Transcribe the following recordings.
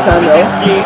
channel.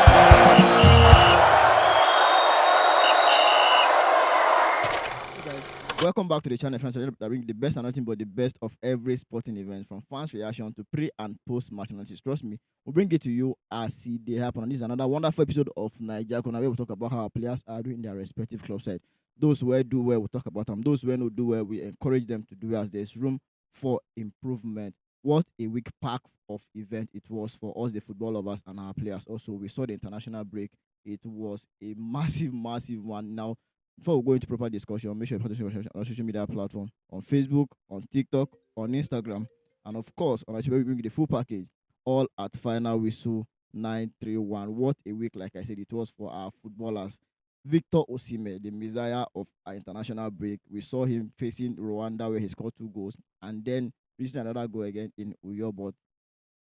Welcome back to the channel, friends. That bring the best and nothing but the best of every sporting event, from fans' reaction to pre and post match analysis. Trust me, we'll bring it to you as they happen. And this is another wonderful episode of Nigeria Corner, where we talk about how our players are doing their respective club side. Those who do well, we talk about them. Those who don't do well, we encourage them to do well, as there's room for improvement. What a week pack of event it was for us, the football lovers, and our players. Also, we saw the international break. It was a massive, massive one. Now, before we go into proper discussion, make sure you participate on our social media platform, on Facebook, on TikTok, on Instagram, and of course on our we bring the full package, all at Final Whistle 931. What a week, like I said, it was for our footballers. Victor Osimhen, the messiah of our international break. We saw him facing Rwanda where he scored 2 goals, and then reaching another goal again in Uyo, but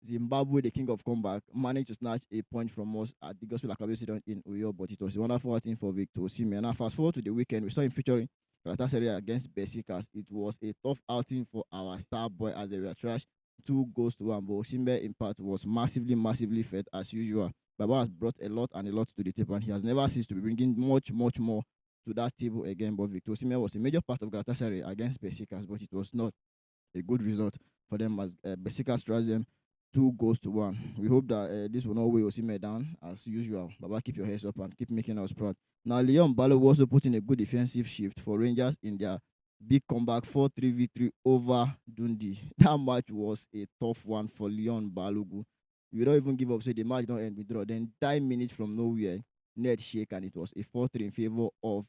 Zimbabwe, the king of comeback, managed to snatch a point from us at the Gospel Academy Stadium in Uyo, but it was a wonderful outing for Victor Osimhen. Now, fast forward to the weekend, we saw him featuring Galatasaray against Besiktas. It was a tough outing for our star boy, as they were trashed 2 goals to 1. But Osimhen, in part, was massively, massively fed as usual. Baba has brought a lot and a lot to the table, and he has never ceased to be bringing much, much more to that table again. But Victor Osimhen was a major part of Galatasaray against Besiktas, but it was not a good result for them, as Besiktas trashed them 2 goals to 1. We hope that this will not weigh Osimhen down as usual. Baba, keep your heads up and keep making us proud. Now, Leon Balogun also put in a good defensive shift for Rangers in their big comeback 4-3 victory over Dundee. That match was a tough one for Leon Balogun. We don't even give up, so the match don't end with draw. Then 10 minutes from nowhere, net shake, and it was a 4-3 in favor of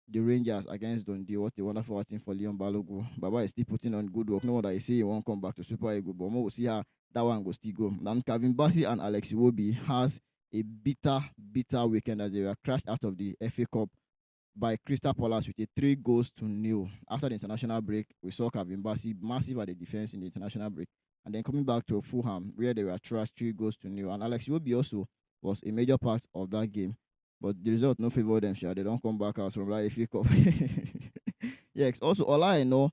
the Rangers against Dundee. What a wonderful outing for Leon Balogun. Baba is still putting on good work. No wonder he say he won't come back to Super Eagles, but we'll see how that one will still go. And Kevin Bassey and Alex Iwobi has a bitter, bitter weekend as they were crashed out of the FA Cup by Crystal Palace with a 3 goals to 0. After the international break, we saw Kevin Bassey massive at the defense in the international break, and then coming back to Fulham where they were trashed 3 goals to 0. And Alex Iwobi also was a major part of that game. But the result no favor them, sure. They don't come back out from that FA Cup. Yes, also all I know,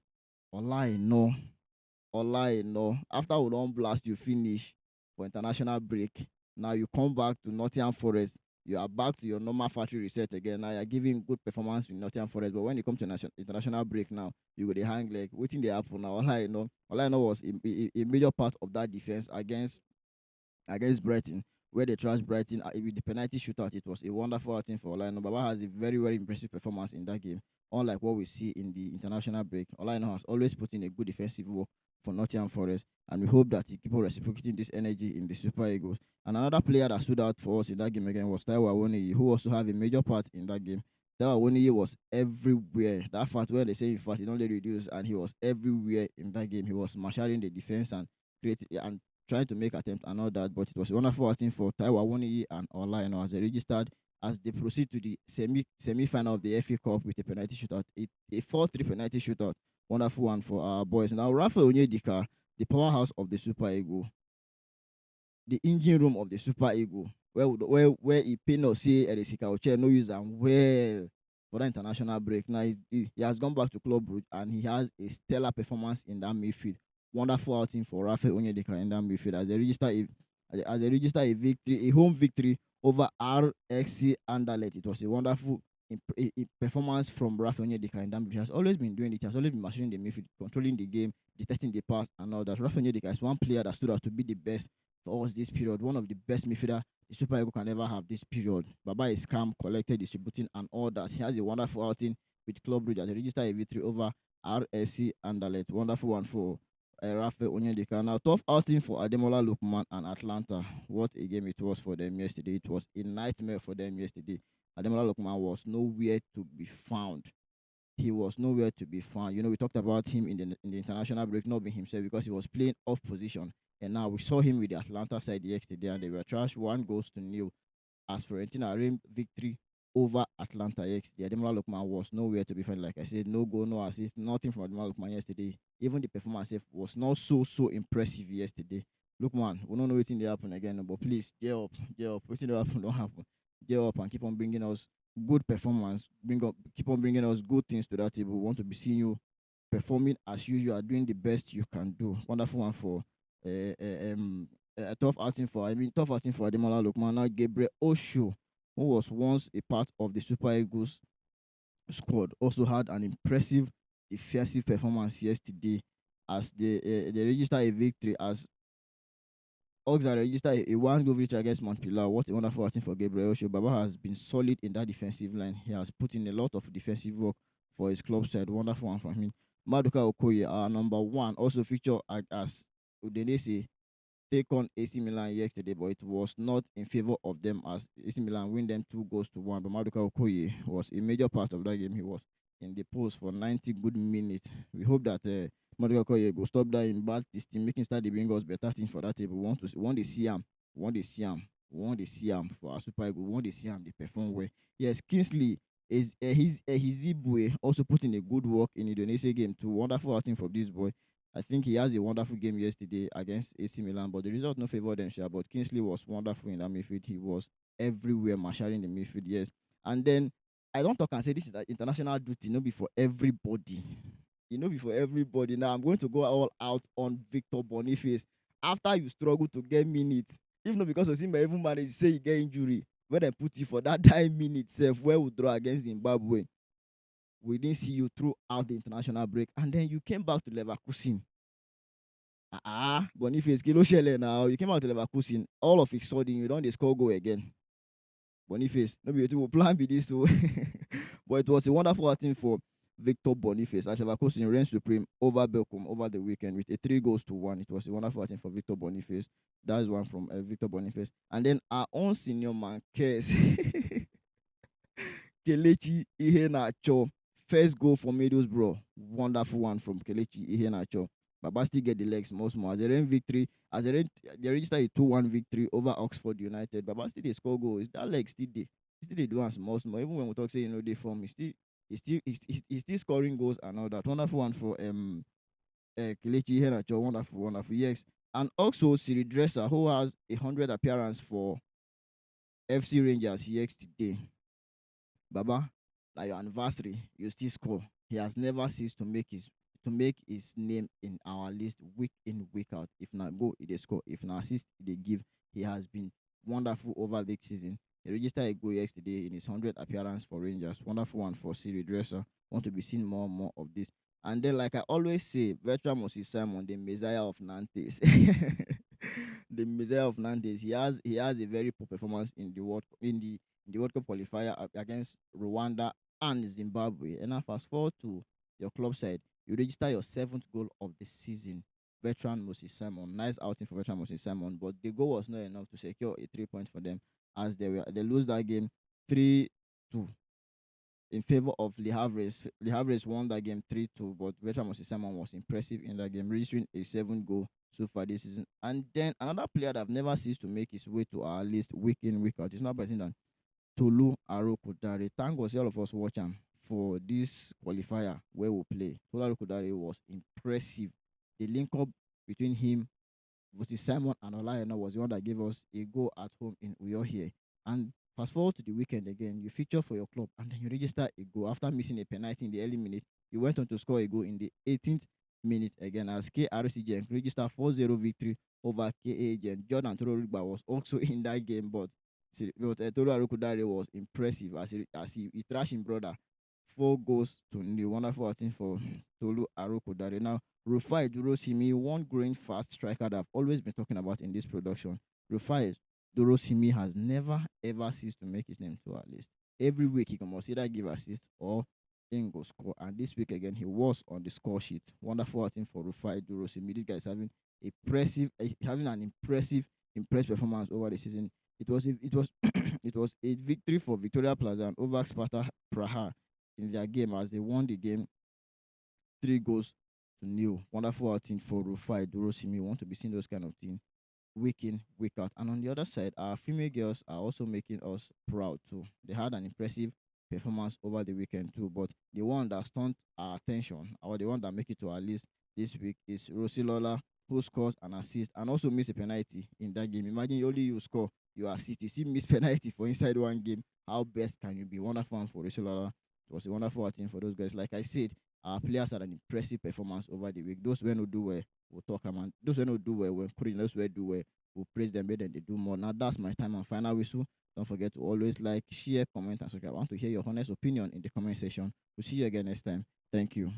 after we don't blast you finish for international break, now you come back to Nottingham Forest. You are back to your normal factory reset again. Now you're giving good performance in Nottingham Forest. But when it comes to international break now, you go the hang leg. Waiting the happen now. All I know was a major part of that defense against Brighton, where they trashed Brighton with the penalty shootout. It was a wonderful outing for Olaino. Baba has a very, very impressive performance in that game, unlike what we see in the international break. Olaino has always put in a good defensive work for Nottingham Forest, and we hope that he keep on reciprocating this energy in the Super Eagles. And another player that stood out for us in that game again was Taiwo Awoniyi, who also had a major part in that game. Taiwo Awoniyi was everywhere. That fact, where they say in fact he only reduced, and he was everywhere in that game. He was marshalling the defense and creating and trying to make attempts and all that, but it was a wonderful outing for Taiwo Awoniyi and Olaino as they registered as they proceed to the semi-final of the FA Cup with a penalty shootout, a 4-3 penalty shootout. Wonderful one for our boys. Now, Rafael Onyedika, the powerhouse of the Super Eagle, the engine room of the Super Eagle, where he pain us say Erisika Oche no use and well for the international break. Now he has gone back to Club Brugge and he has a stellar performance in that midfield. Wonderful outing for Rafael Onyedika in that midfield as they register a victory, a home victory over RXC Anderlecht. It was a wonderful performance from Rafael Onyedika in that midfield. He has always been doing it. He has always been marshalling the midfield, controlling the game, detecting the pass, and all that. Rafael Onyedika is one player that stood out to be the best for us this period. One of the best midfielder the Super Eagles can ever have this period. Baba is calm, collected, distributing, and all that. He has a wonderful outing with Club Brugge as they register a victory over RSC Anderlecht. Wonderful one for Rafael Onyedika. Now, tough outing for Ademola Lookman and Atlanta. What a game it was for them yesterday. It was a nightmare for them yesterday. Ademola Lookman was nowhere to be found. He was nowhere to be found. You know, we talked about him in the international break not being himself because he was playing off position. And now we saw him with the Atlanta side yesterday and they were trashed 1 goals to 0 as Fiorentina reigned victory over Atlanta yesterday. Ademola Lookman was nowhere to be found. Like I said, no goal, no assist, nothing from Ademola Lookman yesterday. Even the performance was not so impressive yesterday. Lookman, we don't know what they happen again, but please, get up. Waiting to happen, don't happen. Get up and keep on bringing us good performance. Keep on bringing us good things to that table. We want to be seeing you performing as usual, doing the best you can do. Wonderful one for a tough outing for tough outing for Ademola Lookman. Now Gabriel Osho, who was once a part of the Super Eagles squad, also had an impressive defensive performance yesterday as they registered a victory as Ogs are registered a one goal victory against Montpellier. What a wonderful outing for Gabriel Osho. Baba has been solid in that defensive line. He has put in a lot of defensive work for his club side. Wonderful one from him. Maduka Okoye, our number one, also featured as Udinese take on AC Milan yesterday, but it was not in favor of them as AC Milan win them 2 goals to 1. But Maduka Okoye was a major part of that game. He was in the post for 90 good minutes. We hope that Maduka Okoye will stop that in bad this team, making start the bring us better things for that table. We want to see him. We want to see him. We want to see him for our Super Eagles. We want to see him. They perform well. Yes, Kingsley is his Zibwe also put in a good work in Indonesia game too. Wonderful outing from this boy. I think he has a wonderful game yesterday against AC Milan, but the result no favor them, sure. But Kingsley was wonderful in that midfield. He was everywhere, marshalling the midfield, yes. And then I don't talk and say this is an international duty, no be for everybody. You know, be for everybody. Now I'm going to go all out on Victor Boniface. After you struggle to get minutes, if not because Osimhen even managed to say you get injury, when they put you for that 9 minutes, self, where we draw against Zimbabwe, we didn't see you throughout the international break, and then you came back to Leverkusen. Boniface, kilo shele now. You came out to Leverkusen. All of a sudden, you don't score goal again. Boniface, no be will plan be this so. But it was a wonderful outing for Victor Boniface as Leverkusen reigned supreme over Belcom over the weekend with a 3 goals to 1. It was a wonderful outing for Victor Boniface. That's one from Victor Boniface. And then our own senior man, Kes. Kelechi Iheanacho. First goal for Middlesbrough. Wonderful one from Kelechi Iheanacho. Baba still get the legs more. As they rain victory, they register a 2-1 victory over Oxford United. Baba still they score goals. That leg still they still they do one small. Even when we talk say they form, he's still scoring goals and all that. Wonderful one for Kelechi Iheanacho. Wonderful. Yes. And also Cyril Dresser, who has 100 appearance for FC Rangers yesterday. Baba, like your anniversary, you still score. He has never ceased to make his name in our list week in, week out. If not go, he dey score. If not assist, he dey give. He has been wonderful over the season. He registered a goal yesterday in his 100th appearance for Rangers. Wonderful one for Cyril Dresser. Want to be seen more and more of this. And then, like I always say, veteran Moses Simon, the Messiah of Nantes. The Messiah of Nantes. He has a very poor performance in the World Cup qualifier against Rwanda and Zimbabwe. And now fast forward to your club side, you register your seventh goal of the season. Veteran Moses Simon. Nice outing for veteran Moses Simon, but the goal was not enough to secure a 3 point for them as they lose that game 3-2 in favor of Le Havre. Le Havre won that game 3-2, but veteran Moses Simon was impressive in that game, registering a 7 goal so far this season. And then another player that I've never ceased to make his way to our list week in, week out is not better than Tolu Arokodare. Thank God, all of us watch him for this qualifier where we play. Tolu Arokodare was impressive. The link up between him versus Simon and Olayena was the one that gave us a goal at home in Uyo here. And fast forward to the weekend again, you feature for your club and then you register a goal after missing a penalty in the early minute. You went on to score a goal in the 18th minute again as KRCG registered 4-0 victory over KAG. Jordan Tororigba was also in that game, but Tolu Arokodare was impressive as he thrashed him brother 4 goals to 0. Wonderful outing for Tolu Arokodare. Now, Rufai Durosimi, one growing fast striker that I've always been talking about in this production. Rufai Durosimi has never ever ceased to make his name to our list. Every week he can must either give assist or then go score. And this week again he was on the score sheet. Wonderful outing for Rufai Durosimi. This guy is having an impressive performance over the season. It was a victory for Victoria Plaza and over Sparta Praha in their game as they won the game 3 goals to 0. Wonderful outing for Rufai Durosimi. Want to be seeing those kind of things week in, week out. And on the other side, our female girls are also making us proud too. They had an impressive performance over the weekend too. But the one that stunned our attention, or the one that make it to our list this week, is Rosie Lola, who scores an assist and also miss a penalty in that game. Imagine only you score, you assist, you see miss penalty for inside one game. How best can you be? Wonderful one for Rosie Lola. It was a wonderful outing for those guys. Like I said, our players had an impressive performance over the week. Those who not do well, we'll talk about. Those who not do well, we'll put in. Those who do well, we'll praise them, make them they do more. Now that's my time and final whistle. Don't forget to always like, share, comment, and subscribe. I want to hear your honest opinion in the comment section. We'll see you again next time. Thank you.